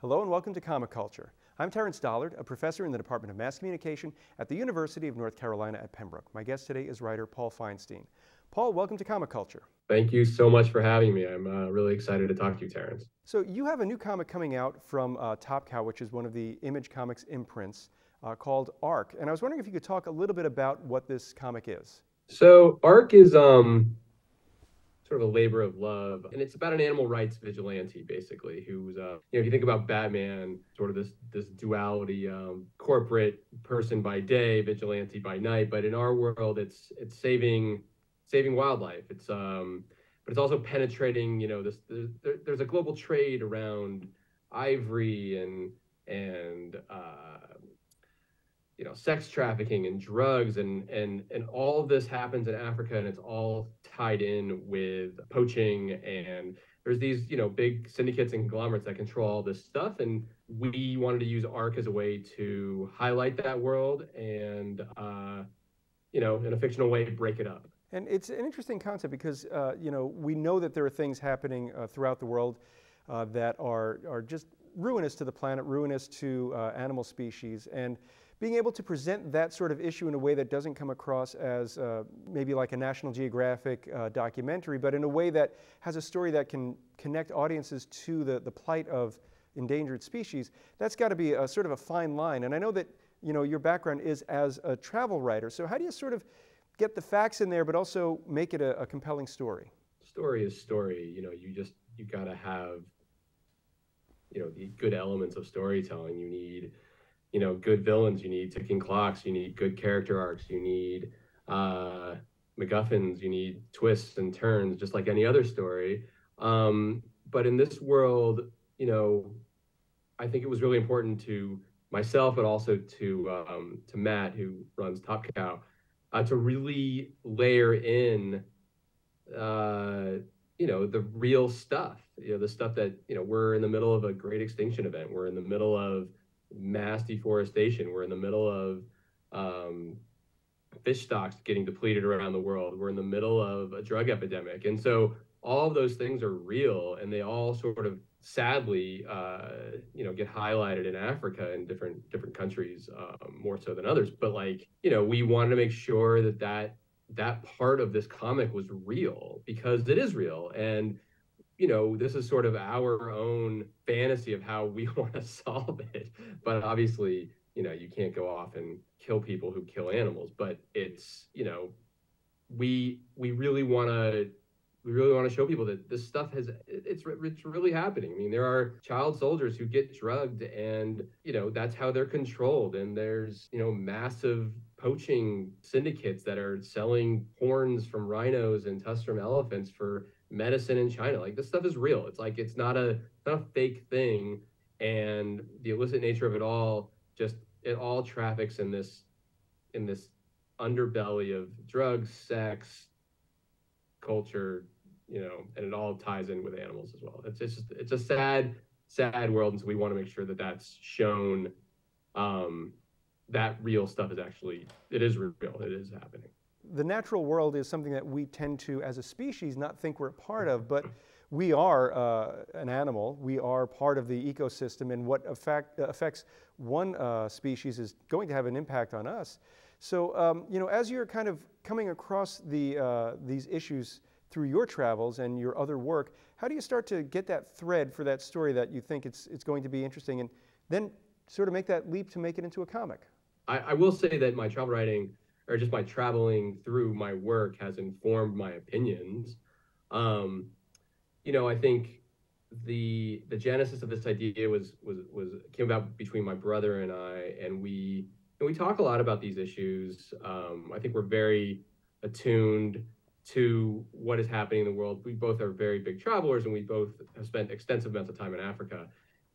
Hello and welcome to Comic Culture. I'm Terrence Dollard, a professor in the Department of Mass Communication at the University of North Carolina at Pembroke. My guest today is writer Paul Feinstein. Paul, welcome to Comic Culture. Thank you so much for having me. I'm really excited to talk to you, Terrence. So you have a new comic coming out from Top Cow, which is one of the Image Comics imprints, called A.R.C. And I was wondering if you could talk a little bit about what this comic is. So A.R.C. is sort of a labor of love, and it's about an animal rights vigilante, basically, who's if you think about Batman, sort of this duality, corporate person by day, vigilante by night. But in our world, it's saving wildlife. But it's also penetrating. There's a global trade around ivory and sex trafficking and drugs, and all of this happens in Africa, and it's all tied in with poaching. And there's these, big syndicates and conglomerates that control all this stuff. And we wanted to use A.R.C. as a way to highlight that world and, in a fictional way, break it up. And it's an interesting concept because, we know that there are things happening throughout the world that are just ruinous to the planet, ruinous to animal species. And being able to present that sort of issue in a way that doesn't come across as maybe like a National Geographic documentary, but in a way that has a story that can connect audiences to the plight of endangered species, that's got to be a sort of a fine line. And I know that your background is as a travel writer, so how do you sort of get the facts in there but also make it a compelling story? Story is story. You got to have the good elements of storytelling. You need good villains, you need ticking clocks, you need good character arcs, you need MacGuffins, you need twists and turns, just like any other story. But in this world, I think it was really important to myself, but also to Matt, who runs Top Cow, to really layer in, the real stuff, the stuff that, we're in the middle of a great extinction event. We're in the middle of mass deforestation. We're in the middle of fish stocks getting depleted around the world. We're in the middle of a drug epidemic. And so all of those things are real, and they all sort of sadly, get highlighted in Africa in different countries, more so than others. But we wanted to make sure that part of this comic was real, because it is real. And this is sort of our own fantasy of how we want to solve it. But obviously, you can't go off and kill people who kill animals. But it's, we really want to show people that this stuff it's really happening. I mean, there are child soldiers who get drugged, and that's how they're controlled. And there's massive poaching syndicates that are selling horns from rhinos and tusked from elephants for medicine in China. Like, this stuff is real. It's not a fake thing. And the illicit nature of it all traffics in this underbelly of drugs, sex, culture, and it all ties in with animals as well. It's a sad world. And so we want to make sure that that's shown, that real stuff it is real. It is happening. The natural world is something that we tend to, as a species, not think we're a part of, but we are an animal. We are part of the ecosystem, and what affects one species is going to have an impact on us. So, as you're kind of coming across these issues through your travels and your other work, how do you start to get that thread for that story that you think it's going to be interesting, and then sort of make that leap to make it into a comic? I will say that my travel writing, or just my traveling through my work, has informed my opinions. I think the genesis of this idea came about between my brother and I, and we talk a lot about these issues. I think we're very attuned to what is happening in the world. We both are very big travelers, and we both have spent extensive amounts of time in Africa.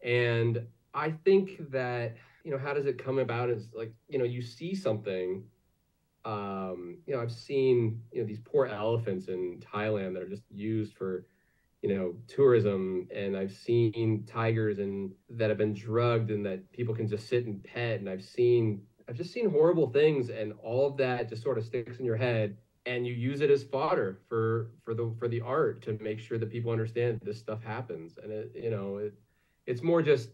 And I think that, how does it come about is you see something. I've seen, these poor elephants in Thailand that are just used for, tourism. And I've seen tigers that have been drugged and that people can just sit and pet. And I've just seen horrible things, and all of that just sort of sticks in your head, and you use it as fodder for the art to make sure that people understand this stuff happens. And it's more just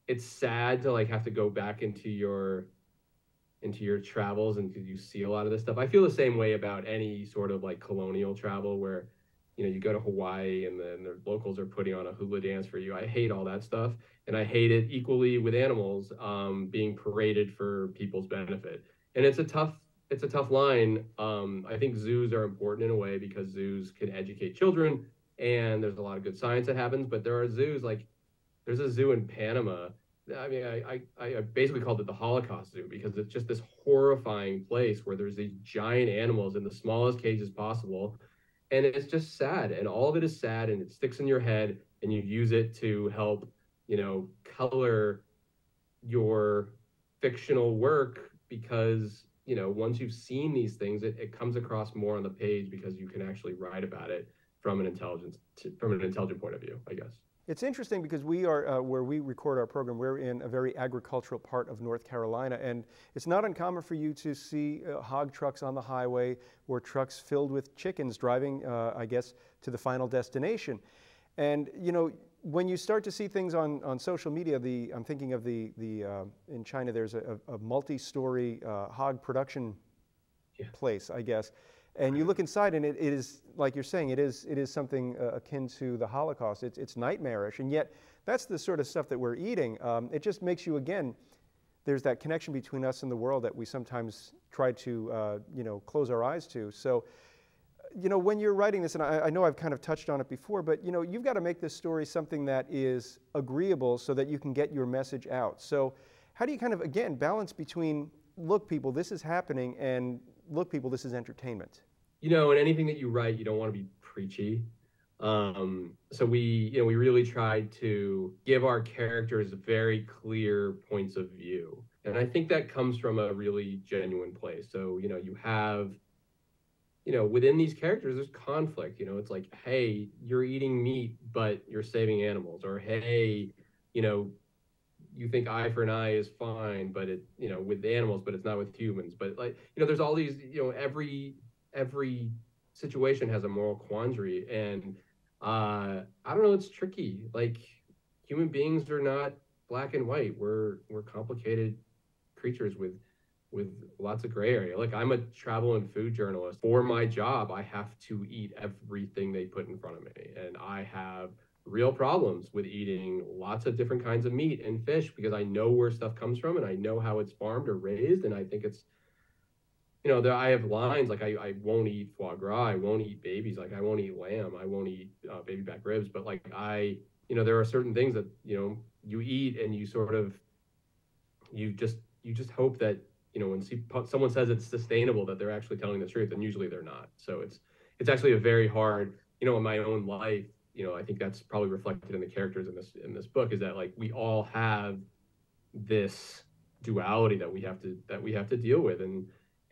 it's sad to like have to go back into your travels and because you see a lot of this stuff. I feel the same way about any sort of like colonial travel where, you know, you go to Hawaii and then the locals are putting on a hula dance for you. I hate all that stuff. And I hate it equally with animals being paraded for people's benefit. And it's a tough line. I think zoos are important in a way because zoos can educate children and there's a lot of good science that happens, but there are zoos like there's a zoo in Panama. I mean, I basically called it the Holocaust Zoo because it's just this horrifying place where there's these giant animals in the smallest cages possible. And it's just sad. And all of it is sad and it sticks in your head and you use it to help, you know, color your fictional work because, you know, once you've seen these things, it comes across more on the page because you can actually write about it from from an intelligent point of view, I guess. It's interesting because we are, where we record our program, we're in a very agricultural part of North Carolina, and it's not uncommon for you to see hog trucks on the highway or trucks filled with chickens driving, I guess, to the final destination. And, you know, when you start to see things on social media, I'm thinking of in China, there's a multi-story hog production place, I guess. And you look inside, and it is, like you're saying, it is something akin to the Holocaust. It's nightmarish, and yet that's the sort of stuff that we're eating. It just makes you, again, there's that connection between us and the world that we sometimes try to, you know, close our eyes to. So, you know, when you're writing this, and I know I've kind of touched on it before, but, you know, you've got to make this story something that is agreeable so that you can get your message out. So how do you kind of, again, balance between, look, people, this is happening, and look, people, this is entertainment? You know, in anything that you write, you don't want to be preachy. So we really tried to give our characters very clear points of view. And I think that comes from a really genuine place. So, you know, you have, you know, within these characters, there's conflict. You know, it's like, hey, you're eating meat, but you're saving animals. Or, hey, you know, you think eye for an eye is fine, but it, you know, with animals, but it's not with humans. But like, you know, there's all these, you know, every situation has a moral quandary, and I don't know, it's tricky. Like human beings are not black and white. We're complicated creatures with lots of gray area. Like I'm a travel and food journalist. For my job, I have to eat everything they put in front of me, and I have real problems with eating lots of different kinds of meat and fish because I know where stuff comes from and I know how it's farmed or raised, and I think it's, you know, I have lines like I won't eat foie gras, I won't eat babies, like I won't eat lamb, I won't eat baby back ribs, but like you know, there are certain things that, you know, you eat and you sort of, you just hope that, you know, when someone says it's sustainable, that they're actually telling the truth, and usually they're not. So it's actually a very hard, you know, in my own life, you know, I think that's probably reflected in the characters in this book, is that like we all have this duality that we have to deal with,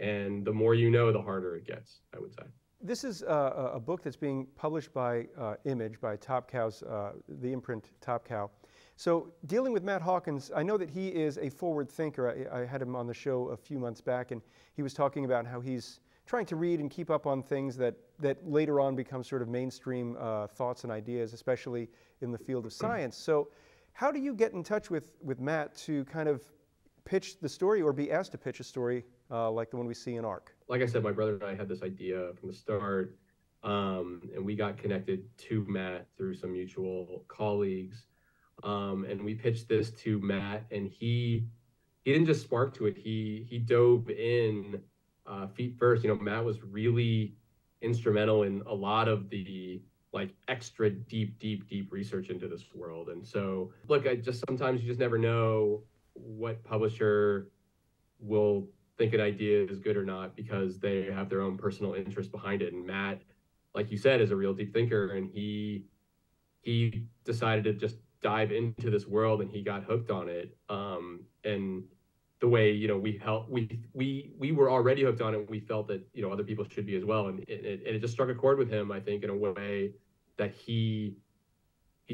and the more you know, the harder it gets, I would say. This is a book that's being published by Image, by Top Cow's, the imprint Top Cow. So dealing with Matt Hawkins, I know that he is a forward thinker. I had him on the show a few months back, and he was talking about how he's trying to read and keep up on things that later on become sort of mainstream thoughts and ideas, especially in the field of science. So how do you get in touch with Matt to kind of pitch the story or be asked to pitch a story like the one we see in A.R.C? Like I said, my brother and I had this idea from the start, and we got connected to Matt through some mutual colleagues, and we pitched this to Matt, and he didn't just spark to it. He dove in feet first. You know, Matt was really instrumental in a lot of the like extra deep research into this world. And so, look, sometimes you just never know what publisher will think an idea is good or not because they have their own personal interest behind it. And Matt, like you said, is a real deep thinker, and he decided to just dive into this world, and he got hooked on it. And the way, you know, we were already hooked on it. We felt that, you know, other people should be as well, and it just struck a chord with him, I think, in a way that he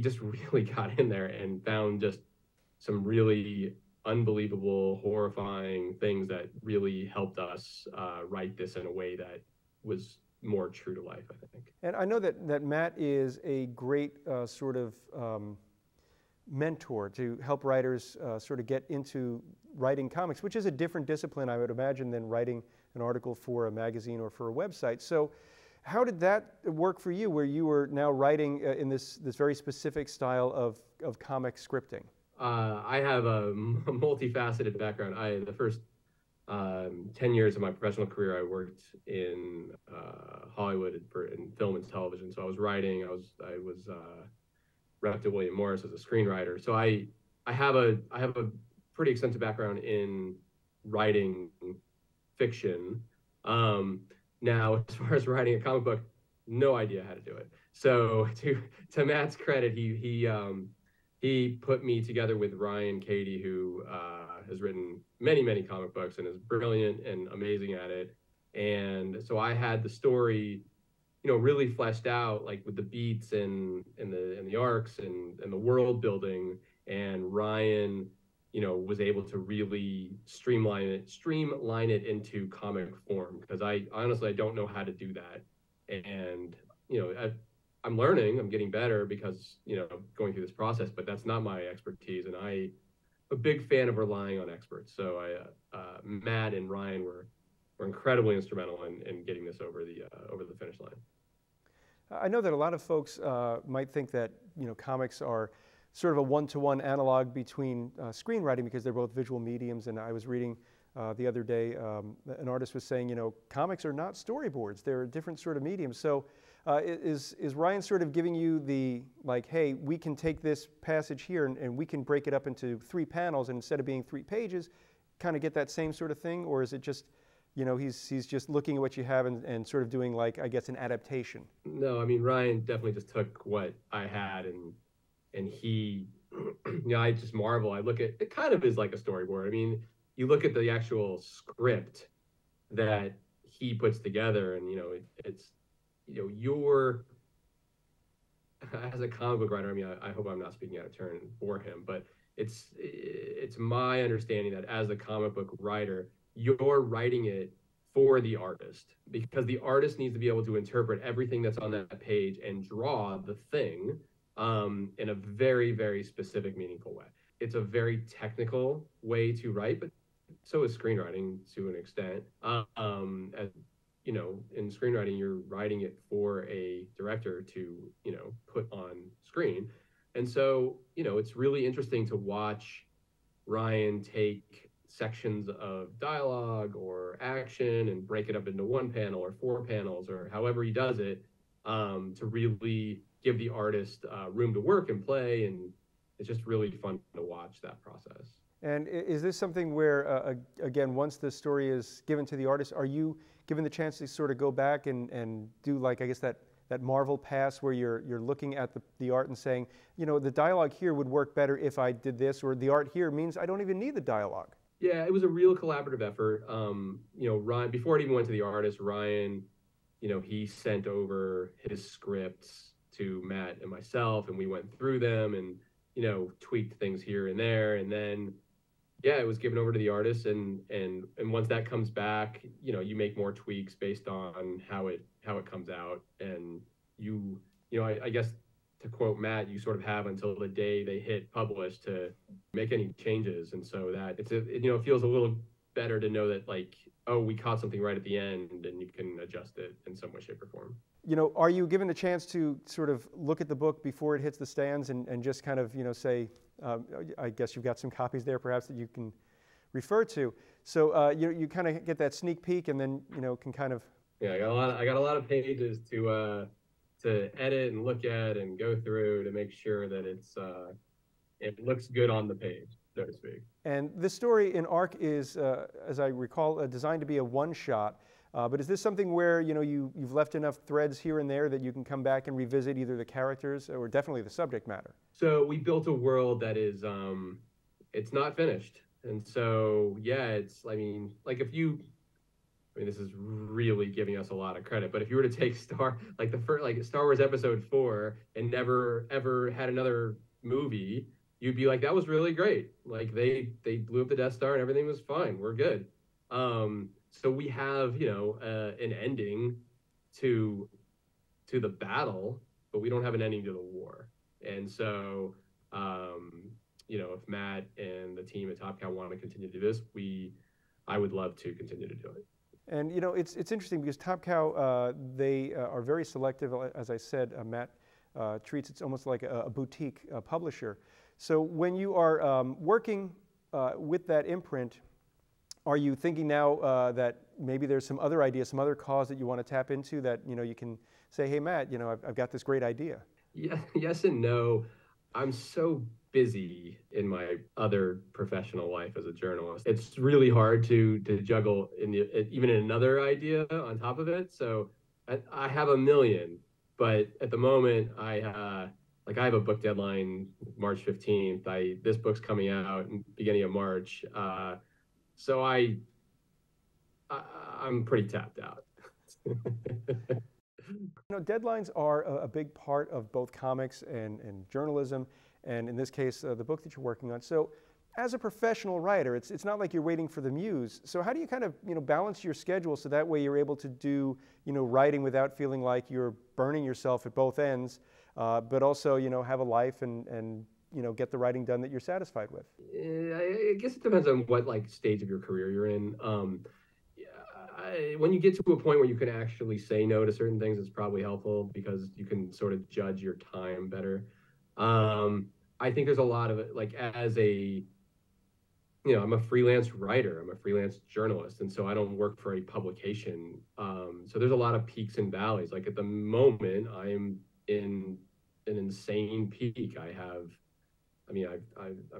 just really got in there and found just some really unbelievable, horrifying things that really helped us write this in a way that was more true to life, I think. And I know that Matt is a great sort of mentor to help writers sort of get into writing comics, which is a different discipline, I would imagine, than writing an article for a magazine or for a website. So how did that work for you, where you were now writing in this very specific style of comic scripting? I have a multifaceted background. The first 10 years of my professional career, I worked in Hollywood in film and television. So I was writing. I was repped at William Morris as a screenwriter. So I have a pretty extensive background in writing fiction. Now, as far as writing a comic book, no idea how to do it. So to Matt's credit, he put me together with Ryan Cady, who has written many comic books and is brilliant and amazing at it. And so I had the story, really fleshed out, like with the beats and the arcs and the world building. And Ryan, was able to really streamline it into comic form, because I honestly don't know how to do that. And I'm learning, I'm getting better because going through this process, but that's not my expertise, and I'm a big fan of relying on experts. So Matt and Ryan were incredibly instrumental in getting this over the finish line. I know that a lot of folks might think that comics are sort of a one-to-one analog between screenwriting, because they're both visual mediums. And I was reading the other day, an artist was saying, comics are not storyboards; they're a different sort of medium. So is Ryan sort of giving you the, like, hey, we can take this passage here and we can break it up into 3 panels, and instead of being 3 pages, kind of get that same sort of thing? Or is it just, he's just looking at what you have and sort of doing, like, I guess, an adaptation? No, I mean, Ryan definitely just took what I had and he, I just marvel. I look at it, kind of is like a storyboard. I mean, you look at the actual script that he puts together, and it's you're, as a comic book writer, I mean, I hope I'm not speaking out of turn for him, but it's my understanding that as a comic book writer, you're writing it for the artist, because the artist needs to be able to interpret everything that's on that page and draw the thing in a very, very specific, meaningful way. It's a very technical way to write, but so is screenwriting to an extent. In screenwriting, you're writing it for a director to, put on screen. And so, it's really interesting to watch Ryan take sections of dialogue or action and break it up into 1 panel or 4 panels or however he does it, to really give the artist room to work and play. And it's just really fun to watch that process. And is this something where, again, once the story is given to the artist, are you given the chance to sort of go back and do, like, I guess, that Marvel pass where you're looking at the art and saying, the dialogue here would work better if I did this, or the art here means I don't even need the dialogue? Yeah, it was a real collaborative effort. Ryan, before it even went to the artist, Ryan, he sent over his scripts to Matt and myself, and we went through them and, tweaked things here and there. And then, yeah, it was given over to the artist. And once that comes back, you make more tweaks based on how it comes out. And I guess, to quote Matt, you sort of have until the day they hit publish to make any changes. And so that it feels a little better to know that, like, oh, we caught something right at the end, and you can adjust it in some way, shape, or form. Are you given a chance to sort of look at the book before it hits the stands and just kind of, say, I guess you've got some copies there perhaps that you can refer to. So you kind of get that sneak peek, and then, can kind of. Yeah, I got a lot of pages to edit and look at and go through to make sure that it looks good on the page, so to speak. And this story in A.R.C. is, as I recall, designed to be a one-shot. But is this something where you've left enough threads here and there that you can come back and revisit either the characters or definitely the subject matter? So we built a world that is it's not finished, and so yeah, this is really giving us a lot of credit. But if you were to take Star Wars Episode 4 and never ever had another movie, you'd be like, that was really great. Like they blew up the Death Star and everything was fine. We're good. So we have, an ending to the battle, but we don't have an ending to the war. And so If Matt and the team at Top Cow want to continue to do this, I would love to continue to do it. And it's interesting because Top Cow, they are very selective. As I said, Matt treats it almost like a boutique publisher. So when you are working with that imprint, are you thinking now that maybe there's some other idea, some other cause that you want to tap into that you can say, hey Matt, I've got this great idea? Yeah, yes and no. I'm so busy in my other professional life as a journalist. It's really hard to juggle even another idea on top of it. So I have a million, but at the moment I have a book deadline March 15th. This book's coming out in beginning of March. So I'm pretty tapped out. Deadlines are a big part of both comics and journalism, and in this case, the book that you're working on. So as a professional writer, it's not like you're waiting for the muse. So how do you kind of balance your schedule so that way you're able to do writing without feeling like you're burning yourself at both ends, but also have a life and get the writing done that you're satisfied with? I guess it depends on what stage of your career you're in. When you get to a point where you can actually say no to certain things, it's probably helpful because you can sort of judge your time better. I think there's a lot of it, I'm a freelance writer, I'm a freelance journalist, and so I don't work for a publication. So there's a lot of peaks and valleys. Like at the moment, I'm in an insane peak. I'm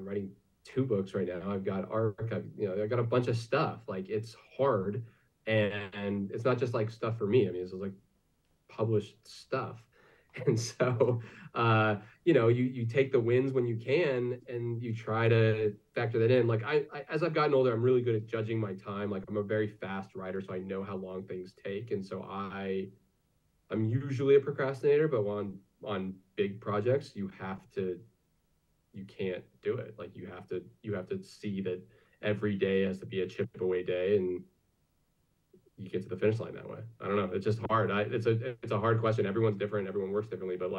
writing 2 books right now. I've got A.R.C. I've got a bunch of stuff. It's hard. And it's not just stuff for me. It's just published stuff. And so, you take the wins when you can and you try to factor that in. As I've gotten older, I'm really good at judging my time. I'm a very fast writer, so I know how long things take. And so I'm usually a procrastinator, but on big projects, you can't do it. You have to see that every day has to be a chip away day, and you get to the finish line that way. I don't know. It's just hard. It's a hard question. Everyone's different. Everyone works differently. But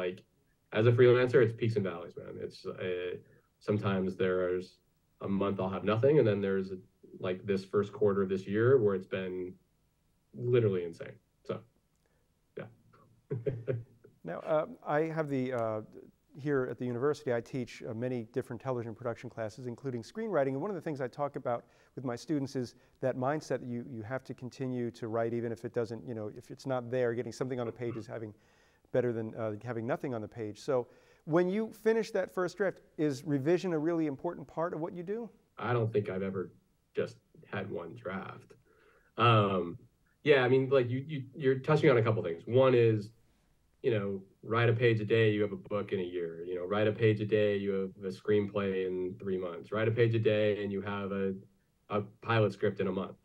as a freelancer, it's peaks and valleys, man. It's sometimes there's a month I'll have nothing, and then there's this first quarter of this year where it's been literally insane. So, yeah. Now, I have here at the university, I teach many different television production classes, including screenwriting. And one of the things I talk about with my students is that mindset that you have to continue to write, even if it doesn't, if it's not there. Getting something on the page is better than having nothing on the page. So when you finish that first draft, is revision a really important part of what you do? I don't think I've ever just had one draft. Yeah, you're touching on a couple things. One is, write a page a day, you have a book in a year. Write a page a day, you have a screenplay in 3 months. Write a page a day, and you have a pilot script in a month.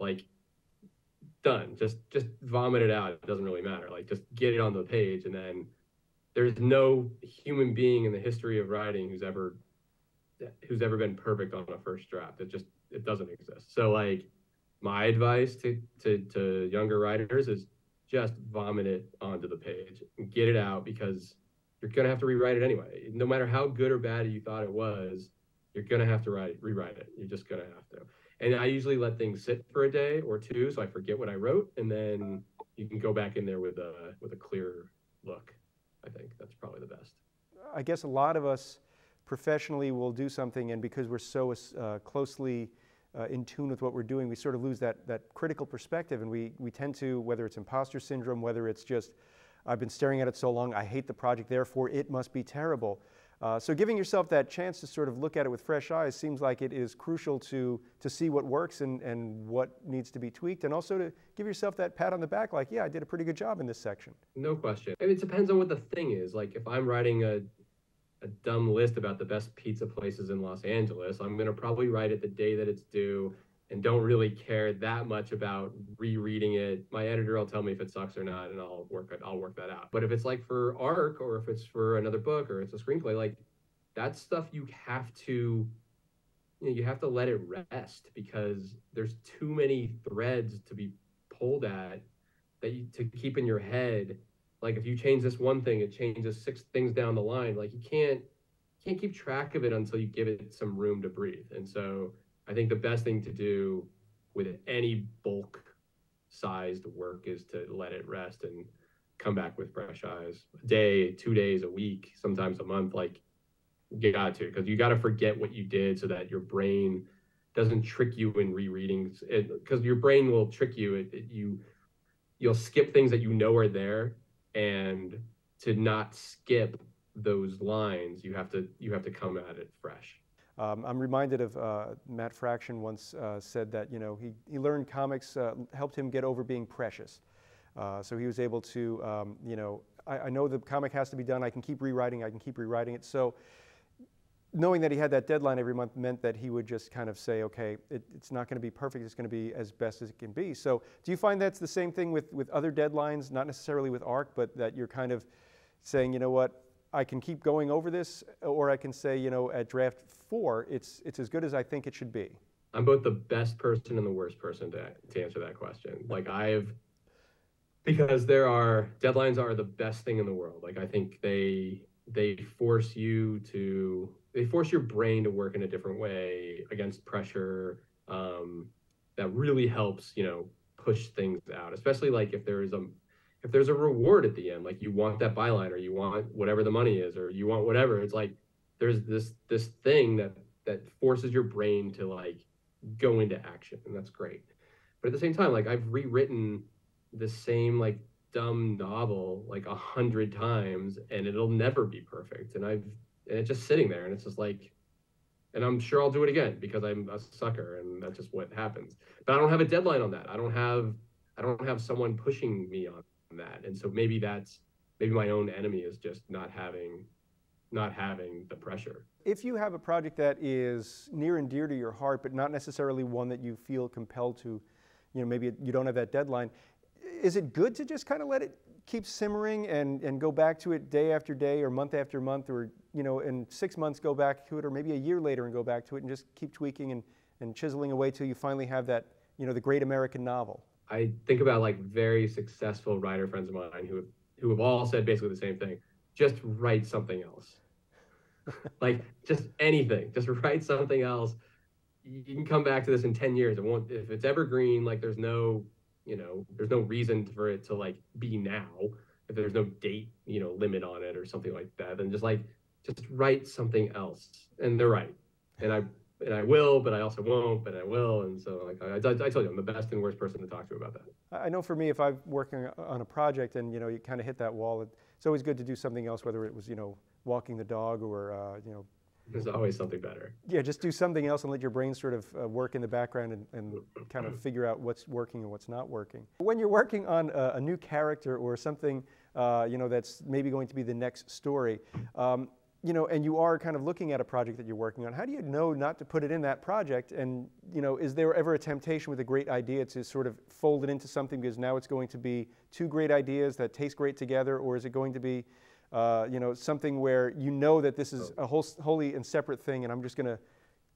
Done. Just vomit it out. It doesn't really matter. Just get it on the page, and then there's no human being in the history of writing who's ever been perfect on a first draft. It doesn't exist. So my advice to younger writers is just vomit it onto the page and get it out, because you're going to have to rewrite it anyway. No matter how good or bad you thought it was, you're going to have to rewrite it. You're just going to have to. And I usually let things sit for a day or two so I forget what I wrote, and then you can go back in there with a clear look. I think that's probably the best. I guess a lot of us professionally will do something, and because we're so closely in tune with what we're doing, we sort of lose that critical perspective, and we tend to, whether it's imposter syndrome, whether it's just, I've been staring at it so long, I hate the project, therefore it must be terrible. So giving yourself that chance to sort of look at it with fresh eyes seems like it is crucial to see what works and what needs to be tweaked, and also to give yourself that pat on the back, like, yeah, I did a pretty good job in this section. No question. And it depends on what the thing is. If I'm writing a dumb list about the best pizza places in Los Angeles, I'm going to probably write it the day that it's due and don't really care that much about rereading it. My editor will tell me if it sucks or not, and I'll work that out. But if it's for A.R.C. or if it's for another book or it's a screenplay, that stuff you have to let it rest, because there's too many threads to be pulled at to keep in your head. If you change this one thing, it changes 6 things down the line. You can't can't keep track of it until you give it some room to breathe. And so I think the best thing to do with any bulk sized work is to let it rest and come back with fresh eyes. A day, 2 days, a week, sometimes a month. Like, you got to, because you got to forget what you did so that your brain doesn't trick you in rereading it, because your brain will trick you. You'll skip things that you know are there, and to not skip those lines, you have to come at it fresh. I'm reminded of Matt Fraction once said that, you know, he learned comics helped him get over being precious. So he was able to, you know, I know the comic has to be done. I can keep rewriting it. So knowing that he had that deadline every month meant that he would just kind of say, okay, it's not going to be perfect. It's going to be as best as it can be. So do you find that's the same thing with other deadlines, not necessarily with A.R.C, but that you're kind of saying, you know what, I can keep going over this, or I can say, you know, at draft 4, it's as good as I think it should be? I'm both the best person and the worst person to answer that question. Like, because deadlines are the best thing in the world. Like, I think they force your brain to work in a different way against pressure. That really helps, you know, push things out, especially like if there's a reward at the end, like you want that byline, or you want whatever the money is, or you want whatever. It's like there's this thing that forces your brain to like go into action, and that's great. But at the same time, like, I've rewritten the same like dumb novel like 100 times, and it'll never be perfect. And it's just sitting there, and it's just like, and I'm sure I'll do it again because I'm a sucker, and that's just what happens. But I don't have a deadline on that. I don't have someone pushing me on that. And so maybe my own enemy is just not having the pressure. If you have a project that is near and dear to your heart, but not necessarily one that you feel compelled to, you know, maybe you don't have that deadline, is it good to just kind of let it keep simmering and go back to it day after day, or month after month, or, you know, in 6 months go back to it, or maybe a year later and go back to it, and just keep tweaking and chiseling away till you finally have that, you know, the great American novel? I think about like very successful writer friends of mine who have all said basically the same thing. Just write something else. Like, just anything. Just write something else. You can come back to this in 10 years. If it's evergreen, like, there's no reason for it to like be now. If there's no date, you know, limit on it or something like that, then just write something else. And they're right. And I will, but I also won't, but I will. And so, like, I told you, I'm the best and worst person to talk to about that. I know for me, if I'm working on a project and, you know, you kind of hit that wall, it's always good to do something else, whether it was, you know, walking the dog or, you know. There's always something better. Yeah, just do something else and let your brain sort of work in the background and kind of figure out what's working and what's not working. When you're working on a new character or something, you know, that's maybe going to be the next story, you know, and you are kind of looking at a project that you're working on, how do you know not to put it in that project? And, you know, is there ever a temptation with a great idea to sort of fold it into something because now it's going to be two great ideas that taste great together, or is it going to be, you know, something where you know that this is a wholly and separate thing, and I'm just going to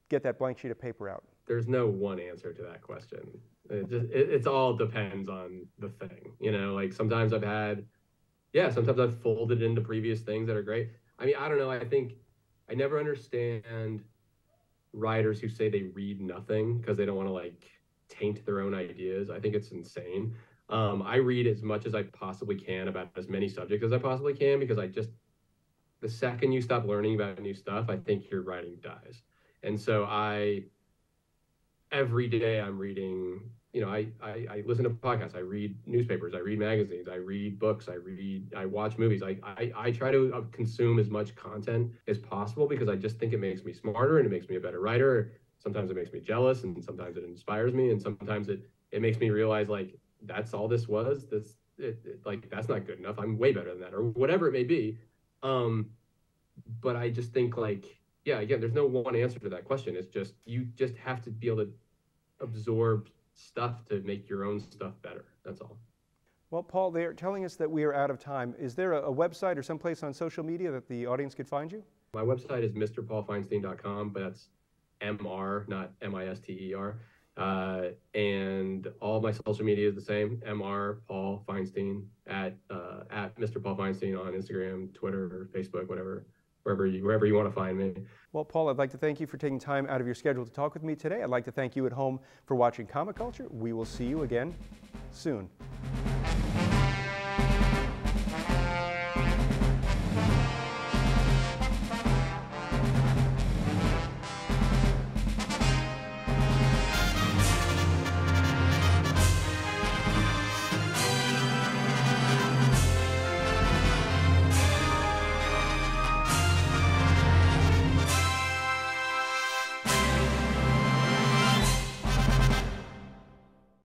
get that blank sheet of paper out? There's no one answer to that question. It all depends on the thing. You know, like, sometimes I've folded into previous things that are great. I mean, I don't know. I think I never understand writers who say they read nothing because they don't want to like taint their own ideas. I think it's insane. I read as much as I possibly can about as many subjects as I possibly can, because the second you stop learning about new stuff, I think your writing dies. And so every day I'm reading, you know, I listen to podcasts, I read newspapers, I read magazines, I read books, I watch movies. I try to consume as much content as possible, because I just think it makes me smarter and it makes me a better writer. Sometimes it makes me jealous, and sometimes it inspires me, and sometimes it makes me realize, like, that's all this was. Like, that's not good enough. I'm way better than that, or whatever it may be. But I just think, like, yeah, again, there's no one answer to that question. It's just, you just have to be able to absorb stuff to make your own stuff better. That's all. Well, Paul, they're telling us that we are out of time. Is there a website or someplace on social media that the audience could find you? My website is mrpaulfeinstein.com, but that's MR, not MISTER. And all my social media is the same, MR Paul Feinstein, at Mr. Paul Feinstein on Instagram, Twitter, Facebook, whatever. wherever you want to find me. Well, Paul, I'd like to thank you for taking time out of your schedule to talk with me today. I'd like to thank you at home for watching Comic Culture. We will see you again soon.